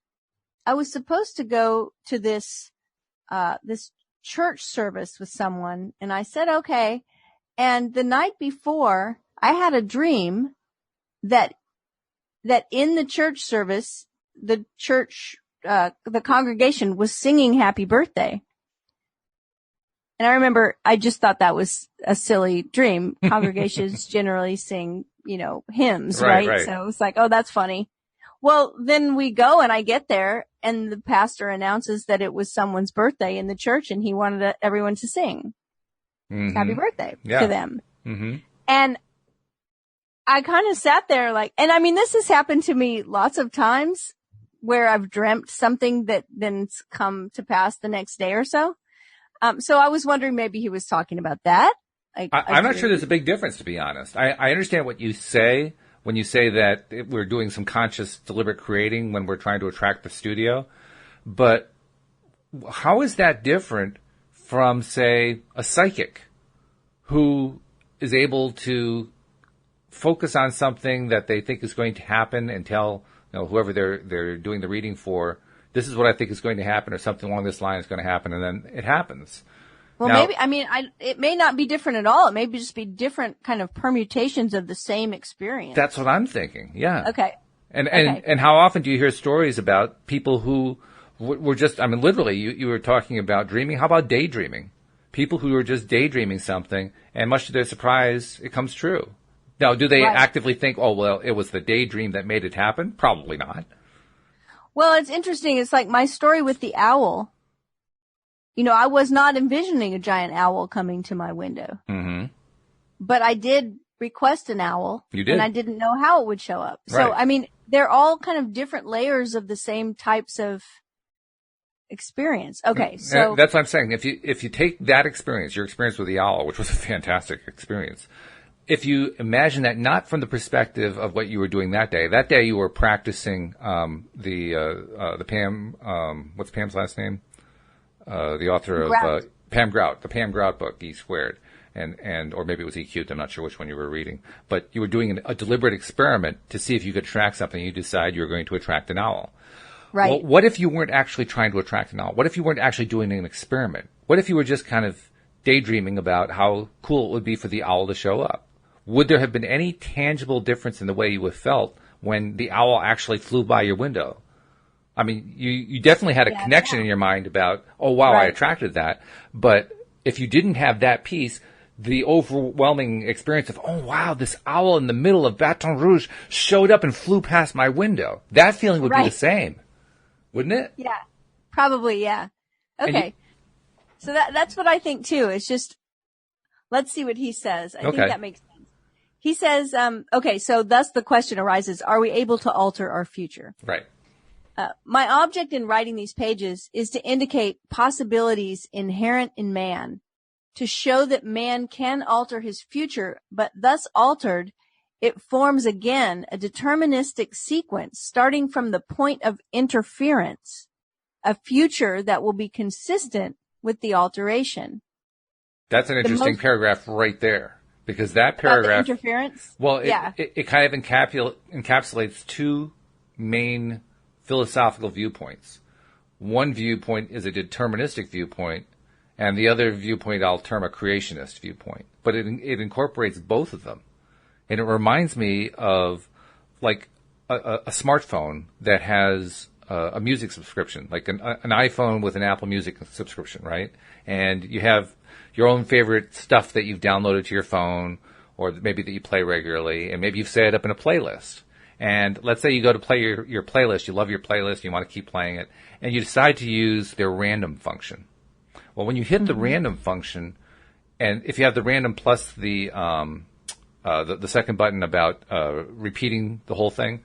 I was supposed to go to this church service with someone, and I said, okay. And the night before I had a dream that in the church service, the church, the congregation was singing happy birthday. And I remember I just thought that was a silly dream. Congregations generally sing, hymns, right? So it's like, oh, that's funny. Well, then we go and I get there and the pastor announces that it was someone's birthday in the church and he wanted everyone to sing happy birthday to them. Mm-hmm. And I kind of sat there and I mean, this has happened to me lots of times where I've dreamt something that then's come to pass the next day or so. So I was wondering maybe he was talking about that. I'm not sure there's a big difference, to be honest. I understand what you say when you say that we're doing some conscious, deliberate creating when we're trying to attract the studio. But how is that different from, say, a psychic who is able to focus on something that they think is going to happen and tell whoever they're doing the reading for, this is what I think is going to happen, or something along this line is going to happen, and then it happens. Well, now, it may not be different at all. It may just be different kind of permutations of the same experience. That's what I'm thinking. Yeah. Okay. And how often do you hear stories about people who were just, literally, you were talking about dreaming. How about daydreaming? People who are just daydreaming something, and much to their surprise, it comes true. Now, do they actively think, oh, well, it was the daydream that made it happen? Probably not. Well, it's interesting. It's like my story with the owl. I was not envisioning a giant owl coming to my window. Mm-hmm. But I did request an owl. You did. And I didn't know how it would show up. Right. So, they're all kind of different layers of the same types of experience. Okay, so that's what I'm saying. If you take that experience, your experience with the owl, which was a fantastic experience, if you imagine that not from the perspective of what you were doing that day you were practicing the Pam, what's Pam's last name? The author of Pam Grout, the Pam Grout book, E Squared, and or maybe it was E Cubed. I'm not sure which one you were reading, but you were doing a deliberate experiment to see if you could attract something. You decide you were going to attract an owl. Right. Well, what if you weren't actually trying to attract an owl? What if you weren't actually doing an experiment? What if you were just kind of daydreaming about how cool it would be for the owl to show up? Would there have been any tangible difference in the way you would have felt when the owl actually flew by your window? You definitely had a connection in your mind about, oh, wow, I attracted that. But if you didn't have that piece, the overwhelming experience of, oh, wow, this owl in the middle of Baton Rouge showed up and flew past my window, that feeling would be the same, wouldn't it? Yeah, probably, yeah. Okay. So that's what I think, too. It's just, let's see what he says. I think that makes sense. He says, so thus the question arises, are we able to alter our future? Right. My object in writing these pages is to indicate possibilities inherent in man, to show that man can alter his future, but thus altered, it forms again a deterministic sequence starting from the point of interference, a future that will be consistent with the alteration. That's an interesting paragraph right there. Because that paragraph, the interference? Well, it kind of encapsulates two main philosophical viewpoints. One viewpoint is a deterministic viewpoint, and the other viewpoint I'll term a creationist viewpoint. But it incorporates both of them. And it reminds me of like a smartphone that has a music subscription, like an iPhone with an Apple Music subscription, right? And you have your own favorite stuff that you've downloaded to your phone, or maybe that you play regularly, and maybe you've set it up in a playlist. And let's say you go to play your playlist, you love your playlist, you want to keep playing it, and you decide to use their random function. Well, when you hit the random function, and if you have the random plus the second button about repeating the whole thing,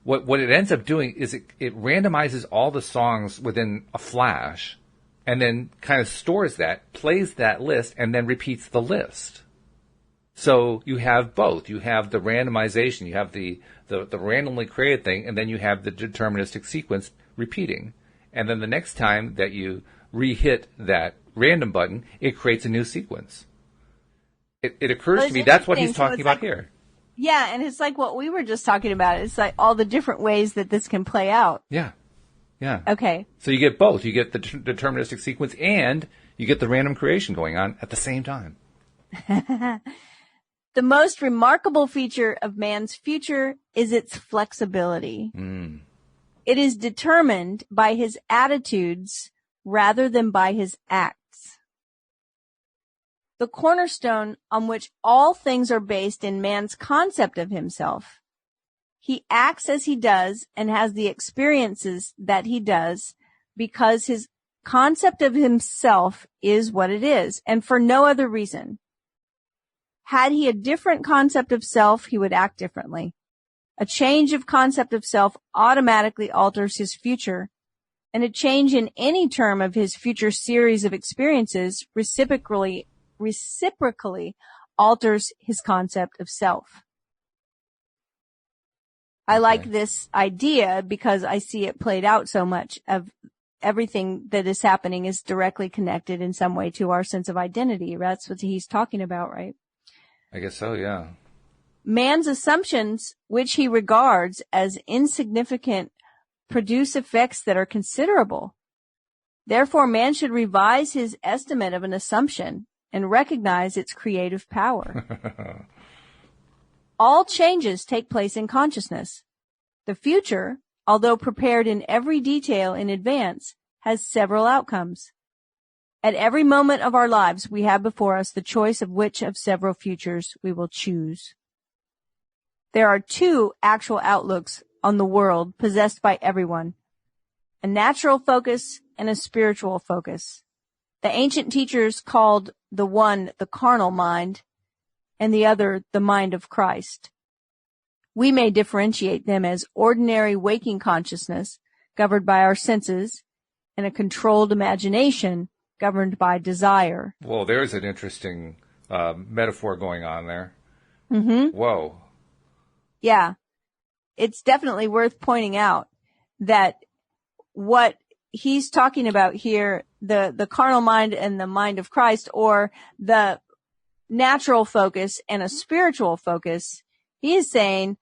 what it ends up doing is it randomizes all the songs within a flash, and then kind of stores that, plays that list, and then repeats the list. So you have both. You have the randomization, you have the randomly created thing, and then you have the deterministic sequence repeating. And then the next time that you re-hit that random button, it creates a new sequence. It occurs to me that's what he's talking about here. Yeah, and it's like what we were just talking about. It's like all the different ways that this can play out. Yeah. Yeah. Okay. So you get both. You get the deterministic sequence and you get the random creation going on at the same time. The most remarkable feature of man's future is its flexibility. It is determined by his attitudes rather than by his acts. the cornerstone on which all things are based in man's concept of himself. He acts as he does and has the experiences that he does because his concept of himself is what it is, and for no other reason. Had he a different concept of self, he would act differently. A change of concept of self automatically alters his future, and a change in any term of his future series of experiences reciprocally alters his concept of self. I like this idea because I see it played out so much of everything that is happening is directly connected in some way to our sense of identity. That's what he's talking about, right? I guess so, yeah. Man's assumptions, which he regards as insignificant, produce effects that are considerable. Therefore, man should revise his estimate of an assumption and recognize its creative power. All changes take place in consciousness. The future, although prepared in every detail in advance, has several outcomes. At every moment of our lives, we have before us the choice of which of several futures we will choose. There are two actual outlooks on the world possessed by everyone, a natural focus and a spiritual focus. The ancient teachers called the one the carnal mind and the other the mind of Christ. We may differentiate them as ordinary waking consciousness governed by our senses and a controlled imagination governed by desire. Well, there's an interesting metaphor going on there. Mm-hmm. Whoa. Yeah. It's definitely worth pointing out that what he's talking about here, the carnal mind and the mind of Christ, or the natural focus and a spiritual focus, he is saying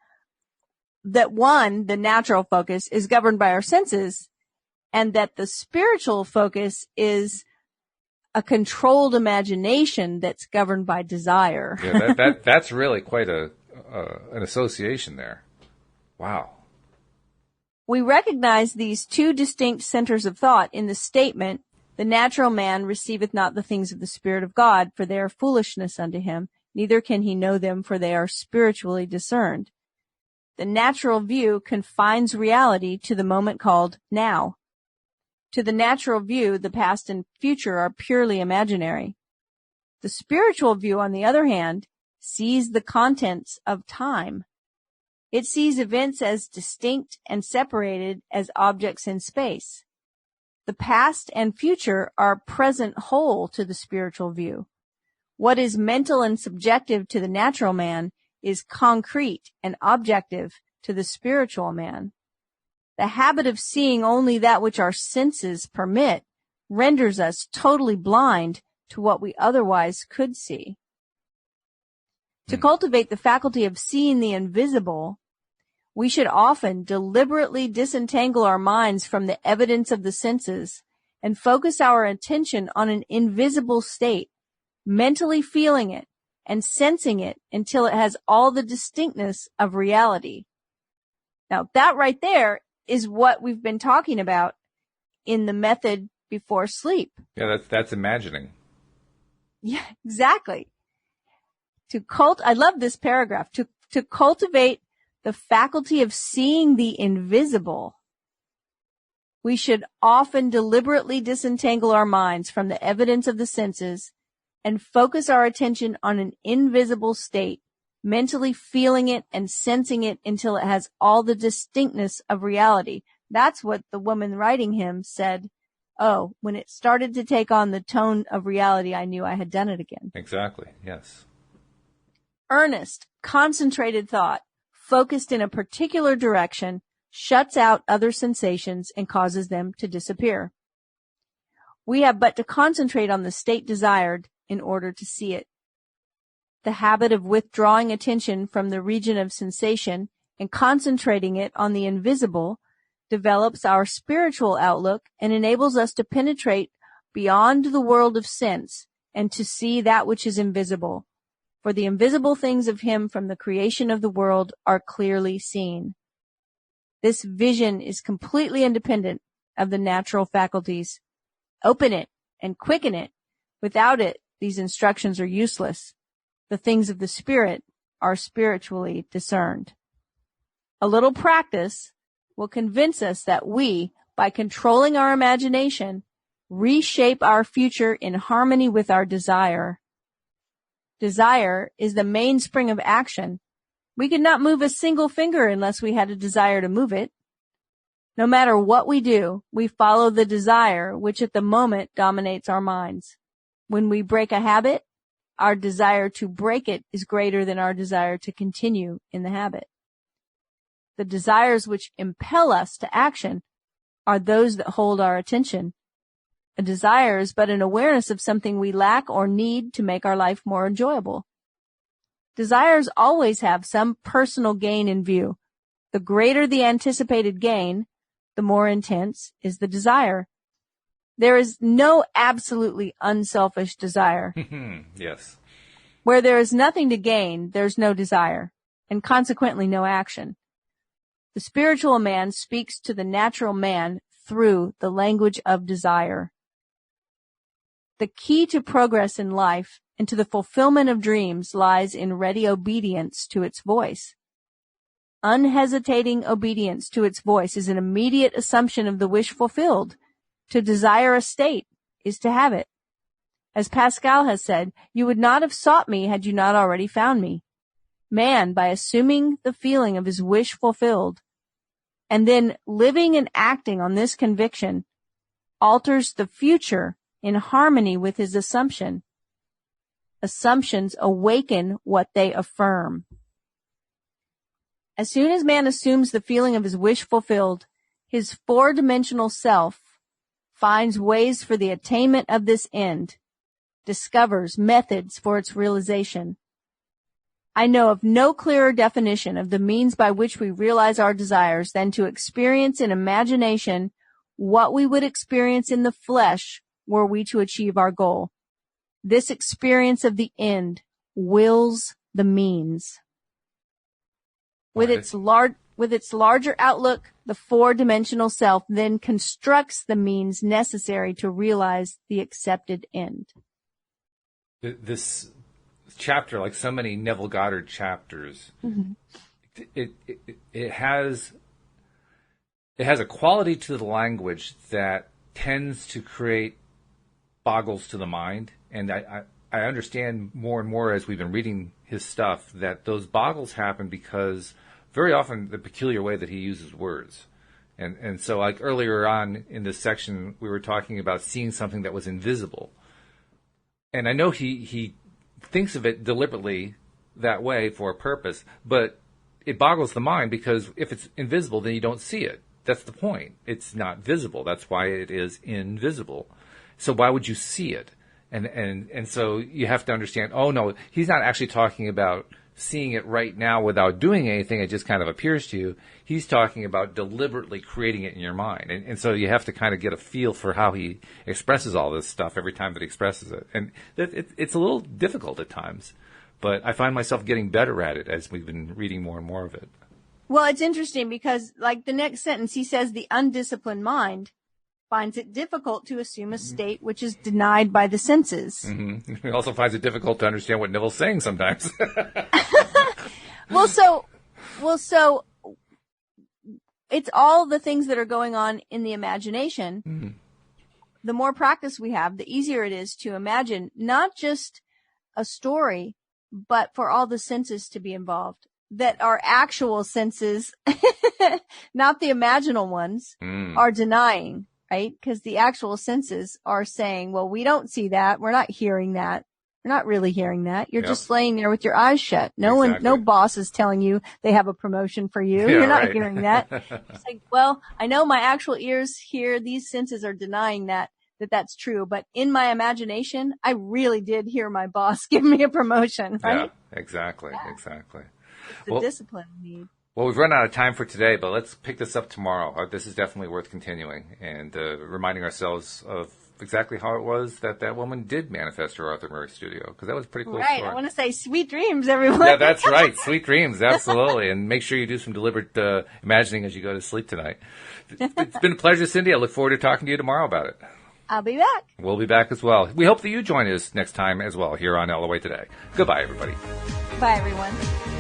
that one, the natural focus, is governed by our senses, and that the spiritual focus is a controlled imagination that's governed by desire. Yeah, that's really quite an association there. Wow. We recognize these two distinct centers of thought in the statement, "The natural man receiveth not the things of the Spirit of God, for they are foolishness unto him, neither can he know them, for they are spiritually discerned." The natural view confines reality to the moment called now. To the natural view, the past and future are purely imaginary. The spiritual view, on the other hand, sees the contents of time. It sees events as distinct and separated as objects in space. The past and future are present whole to the spiritual view. What is mental and subjective to the natural man is concrete and objective to the spiritual man. The habit of seeing only that which our senses permit renders us totally blind to what we otherwise could see. To cultivate the faculty of seeing the invisible, we should often deliberately disentangle our minds from the evidence of the senses and focus our attention on an invisible state, mentally feeling it and sensing it until it has all the distinctness of reality. Now, that right there is what we've been talking about in the method before sleep. Yeah, that's imagining. Yeah, exactly. I love this paragraph. To cultivate the faculty of seeing the invisible, we should often deliberately disentangle our minds from the evidence of the senses and focus our attention on an invisible state, mentally feeling it and sensing it until it has all the distinctness of reality. That's what the woman writing him said. Oh, when it started to take on the tone of reality, I knew I had done it again. Exactly, yes. Earnest, concentrated thought, focused in a particular direction, shuts out other sensations and causes them to disappear. We have but to concentrate on the state desired in order to see it. The habit of withdrawing attention from the region of sensation and concentrating it on the invisible develops our spiritual outlook and enables us to penetrate beyond the world of sense and to see that which is invisible. For the invisible things of him from the creation of the world are clearly seen. This vision is completely independent of the natural faculties. Open it and quicken it. Without it, these instructions are useless. The things of the Spirit are spiritually discerned. A little practice will convince us that we, by controlling our imagination, reshape our future in harmony with our desire. Desire is the mainspring of action. We could not move a single finger unless we had a desire to move it. No matter what we do, we follow the desire, which at the moment dominates our minds. When we break a habit, our desire to break it is greater than our desire to continue in the habit. The desires which impel us to action are those that hold our attention. A desire is but an awareness of something we lack or need to make our life more enjoyable. Desires always have some personal gain in view. The greater the anticipated gain, the more intense is the desire. There is no absolutely unselfish desire. Yes. Where there is nothing to gain, there's no desire, and consequently no action. The spiritual man speaks to the natural man through the language of desire. The key to progress in life and to the fulfillment of dreams lies in ready obedience to its voice. Unhesitating obedience to its voice is an immediate assumption of the wish fulfilled. To desire a state is to have it. As Pascal has said, you would not have sought me had you not already found me. Man, by assuming the feeling of his wish fulfilled, and then living and acting on this conviction, alters the future in harmony with his assumption. Assumptions awaken what they affirm. As soon as man assumes the feeling of his wish fulfilled, his four-dimensional self finds ways for the attainment of this end, discovers methods for its realization. I know of no clearer definition of the means by which we realize our desires than to experience in imagination what we would experience in the flesh were we to achieve our goal. This experience of the end wills the means. With its larger outlook, the four-dimensional self then constructs the means necessary to realize the accepted end. This chapter, like so many Neville Goddard chapters, it has a quality to the language that tends to create boggles to the mind. And I understand more and more as we've been reading his stuff that those boggles happen because very often the peculiar way that he uses words. And so like earlier on in this section, we were talking about seeing something that was invisible. And I know he thinks of it deliberately that way for a purpose, but it boggles the mind because if it's invisible, then you don't see it. That's the point. It's not visible. That's why it is invisible. So why would you see it? And so you have to understand, oh no, he's not actually talking about seeing it right now without doing anything. It just kind of appears to you. He's talking about deliberately creating it in your mind. And so you have to kind of get a feel for how he expresses all this stuff every time that he expresses it. And it's a little difficult at times, but I find myself getting better at it as we've been reading more and more of it. Well, it's interesting because like the next sentence, he says the undisciplined mind finds it difficult to assume a state which is denied by the senses. Mm-hmm. He also finds it difficult to understand what Neville's saying sometimes. So it's all the things that are going on in the imagination. Mm-hmm. The more practice we have, the easier it is to imagine not just a story, but for all the senses to be involved. That our actual senses, not the imaginal ones, are denying. Right? Because the actual senses are saying, well, we don't see that. We're not hearing that. We're not really hearing that. You're just laying there with your eyes shut. No boss is telling you they have a promotion for you. You're not hearing that. It's like, well, I know my actual ears hear, these senses are denying that's true. But in my imagination, I really did hear my boss give me a promotion, right? Yeah, exactly. It's the discipline we need. Well, we've run out of time for today, but let's pick this up tomorrow. This is definitely worth continuing and reminding ourselves of exactly how it was that woman did manifest her Arthur Murray studio, because that was a pretty cool Right. story. I want to say sweet dreams, everyone. Yeah, that's right. Sweet dreams. Absolutely. And make sure you do some deliberate imagining as you go to sleep tonight. It's been a pleasure, Cindie. I look forward to talking to you tomorrow about it. I'll be back. We'll be back as well. We hope that you join us next time as well here on LOA Today. Goodbye, everybody. Bye, everyone.